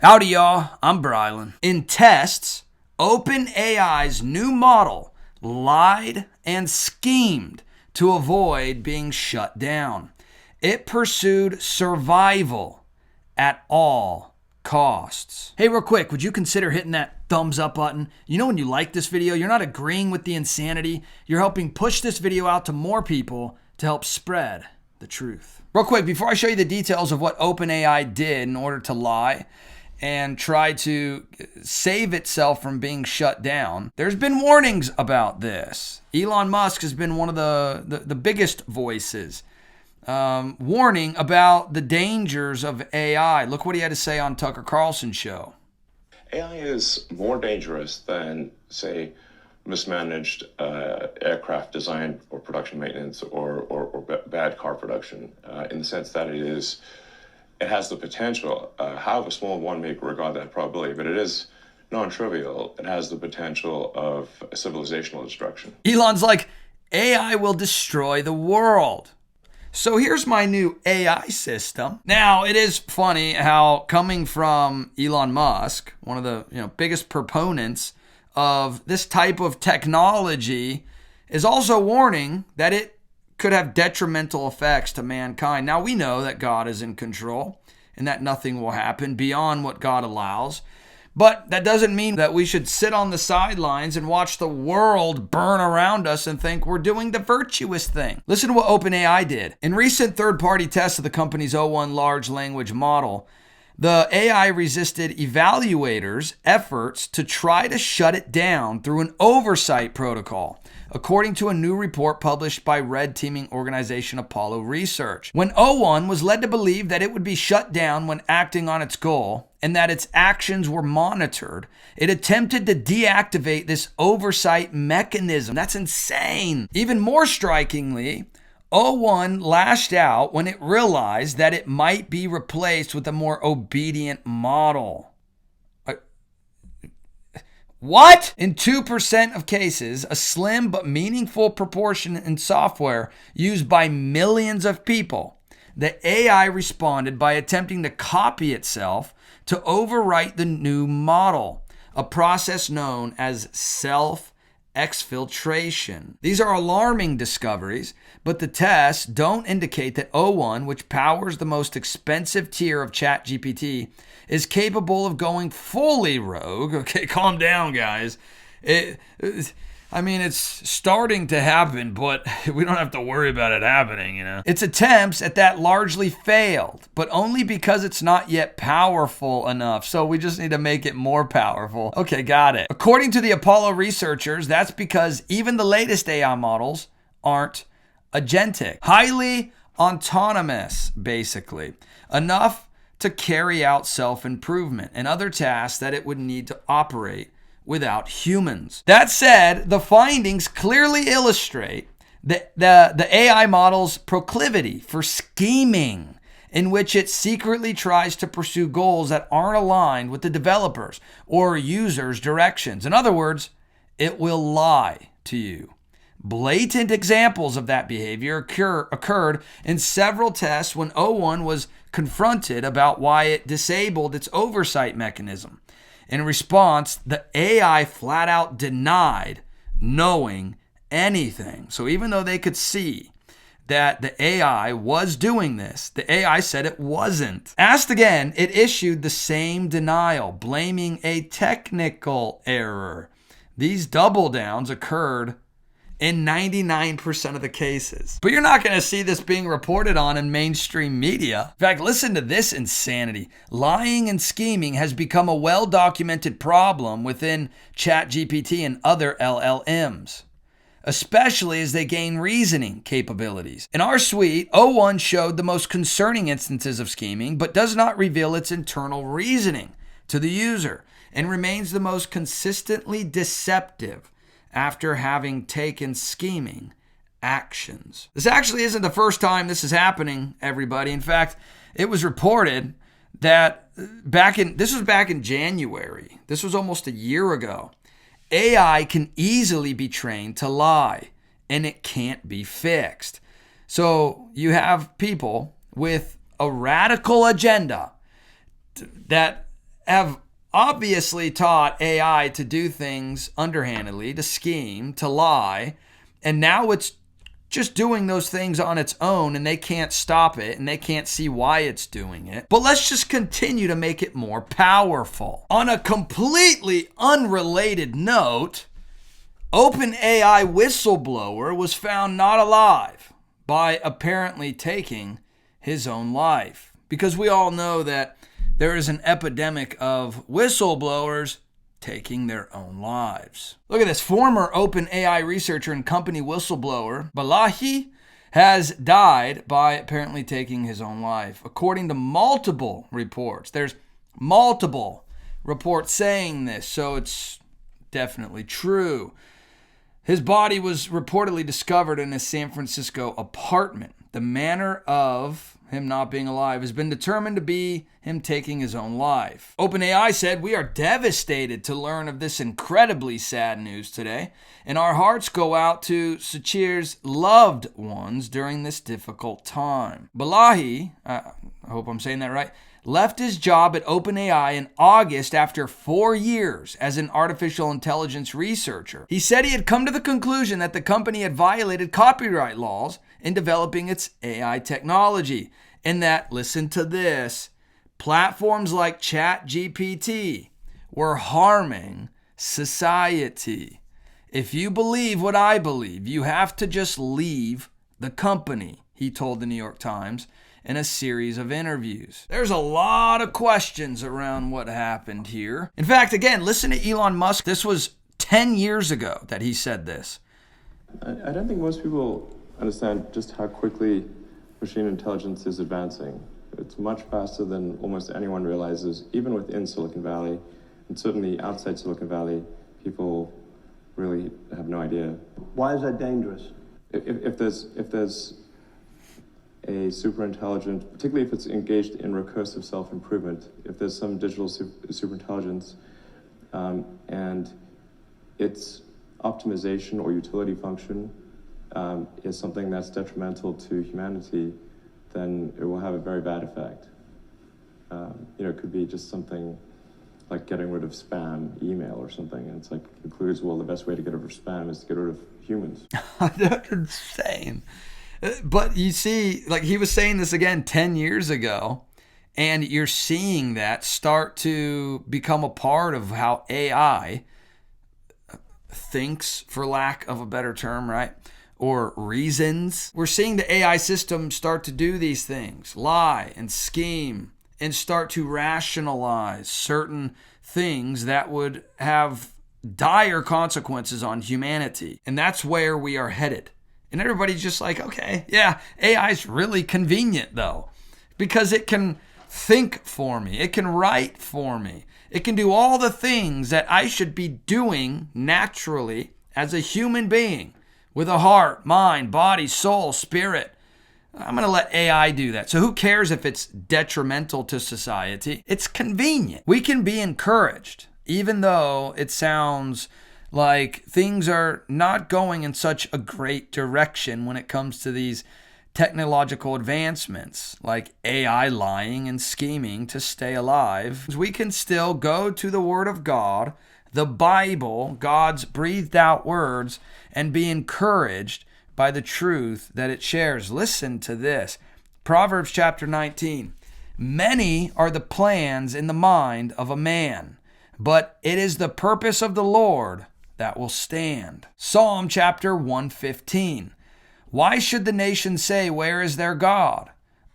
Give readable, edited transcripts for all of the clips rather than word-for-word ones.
Howdy, y'all. I'm Brylan. In tests, OpenAI's new model lied and schemed to avoid being shut down. It pursued survival at all costs. Hey, real quick, would you consider hitting that thumbs up button? You know when you like this video, you're not agreeing with the insanity. You're helping push this video out to more people to help spread the truth. Real quick, before I show you the details of what OpenAI did in order to lie and try to save itself from being shut down, there's been warnings about this. Elon Musk has been one of the biggest voices warning about the dangers of AI. Look what he had to say on Tucker Carlson's show. AI is more dangerous than, say, mismanaged aircraft design or production maintenance or bad car production, in the sense that it has the potential, however small one may regard that probability, but it is non-trivial. It has the potential of civilizational destruction. Elon's like, AI will destroy the world. So here's my new AI system. Now, it is funny how coming from Elon Musk, one of the biggest proponents of this type of technology, is also warning that it could have detrimental effects to mankind. Now, we know that God is in control and that nothing will happen beyond what God allows. But that doesn't mean that we should sit on the sidelines and watch the world burn around us and think we're doing the virtuous thing. Listen to what OpenAI did. In recent third-party tests of the company's O1 large language model, the AI resisted evaluators' efforts to try to shut it down through an oversight protocol, according to a new report published by red teaming organization Apollo Research. When O1 was led to believe that it would be shut down when acting on its goal and that its actions were monitored, it attempted to deactivate this oversight mechanism. That's insane. Even more strikingly, O1 lashed out when it realized that it might be replaced with a more obedient model. What? In 2% of cases, a slim but meaningful proportion in software used by millions of people, the AI responded by attempting to copy itself to overwrite the new model, a process known as self-exfiltration. These are alarming discoveries, but the tests don't indicate that O1, which powers the most expensive tier of ChatGPT, is capable of going fully rogue. Okay, calm down, guys. It's starting to happen, but we don't have to worry about it happening, Its attempts at that largely failed, but only because it's not yet powerful enough. So we just need to make it more powerful. Okay, got it. According to the Apollo researchers, that's because even the latest AI models aren't agentic. Highly autonomous, basically. Enough to carry out self-improvement and other tasks that it would need to operate without humans. That said, the findings clearly illustrate the AI model's proclivity for scheming, in which it secretly tries to pursue goals that aren't aligned with the developers or users' directions. In other words, it will lie to you. Blatant examples of that behavior occurred in several tests when O1 was confronted about why it disabled its oversight mechanism. In response, the AI flat out denied knowing anything. So even though they could see that the AI was doing this, the AI said it wasn't. Asked again, it issued the same denial, blaming a technical error. These double downs occurred in 99% of the cases. But you're not going to see this being reported on in mainstream media. In fact, listen to this insanity. Lying and scheming has become a well-documented problem within ChatGPT and other LLMs, especially as they gain reasoning capabilities. In our suite, O1 showed the most concerning instances of scheming, but does not reveal its internal reasoning to the user, and remains the most consistently deceptive after having taken scheming actions. This actually isn't the first time this is happening, everybody. In fact, it was reported that this was back in January. This was almost a year ago. AI can easily be trained to lie, and it can't be fixed. So you have people with a radical agenda that have obviously taught AI to do things underhandedly, to scheme, to lie, and now it's just doing those things on its own, and they can't stop it, and they can't see why it's doing it. But let's just continue to make it more powerful. On a completely unrelated note, OpenAI Whistleblower was found not alive by apparently taking his own life. Because we all know that there is an epidemic of whistleblowers taking their own lives. Look at this. Former OpenAI researcher and company whistleblower Brylan has died by apparently taking his own life. According to multiple reports, there's multiple reports saying this, so it's definitely true. His body was reportedly discovered in a San Francisco apartment. The manner of him not being alive has been determined to be him taking his own life. OpenAI said, "We are devastated to learn of this incredibly sad news today, and our hearts go out to Sachir's loved ones during this difficult time." Brylan, I hope I'm saying that right, left his job at OpenAI in August after 4 years as an artificial intelligence researcher. He said he had come to the conclusion that the company had violated copyright laws in developing its AI technology, and that, listen to this, platforms like ChatGPT were harming society. If you believe what I believe, you have to just leave the company, he told the New York Times in a series of interviews. There's a lot of questions around what happened here. In fact, again, listen to Elon Musk. This was 10 years ago that he said this. I don't think most people understand just how quickly machine intelligence is advancing. It's much faster than almost anyone realizes, even within Silicon Valley, and certainly outside Silicon Valley, people really have no idea. Why is that dangerous? If there's a super intelligent, particularly if it's engaged in recursive self-improvement, if there's some digital super intelligence and its optimization or utility function is something that's detrimental to humanity, then it will have a very bad effect. It could be just something like getting rid of spam email or something. And it's like concludes, well, the best way to get rid of spam is to get rid of humans. That's insane. But you see, like he was saying this again 10 years ago, and you're seeing that start to become a part of how AI thinks, for lack of a better term, right? Or reasons. We're seeing the AI system start to do these things, lie and scheme, and start to rationalize certain things that would have dire consequences on humanity. And that's where we are headed. And everybody's just like, okay, yeah, AI is really convenient though, because it can think for me. It can write for me. It can do all the things that I should be doing naturally as a human being with a heart, mind, body, soul, spirit. I'm going to let AI do that. So who cares if it's detrimental to society? It's convenient. We can be encouraged, even though it sounds like things are not going in such a great direction when it comes to these technological advancements like AI lying and scheming to stay alive. We can still go to the Word of God, the Bible, God's breathed out words, and be encouraged by the truth that it shares. Listen to this. Proverbs chapter 19. Many are the plans in the mind of a man, but it is the purpose of the Lord that will stand. Psalm chapter 115. Why should the nations say, where is their God?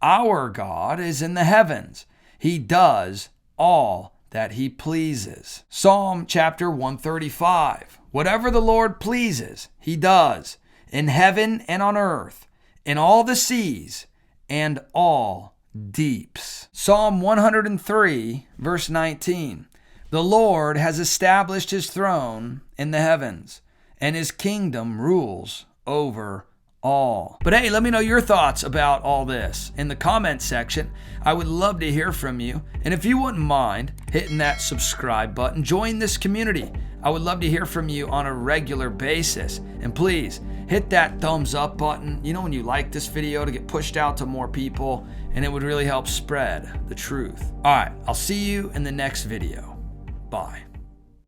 Our God is in the heavens. He does all that he pleases. Psalm chapter 135. Whatever the Lord pleases, he does, in heaven and on earth, in all the seas and all deeps. Psalm 103, verse 19. The Lord has established his throne in the heavens, and his kingdom rules over all. But hey, let me know your thoughts about all this in the comment section. I would love to hear from you. And if you wouldn't mind hitting that subscribe button, join this community. I would love to hear from you on a regular basis. And please hit that thumbs up button, when you like this video, to get pushed out to more people, and it would really help spread the truth. All right, I'll see you in the next video. Bye.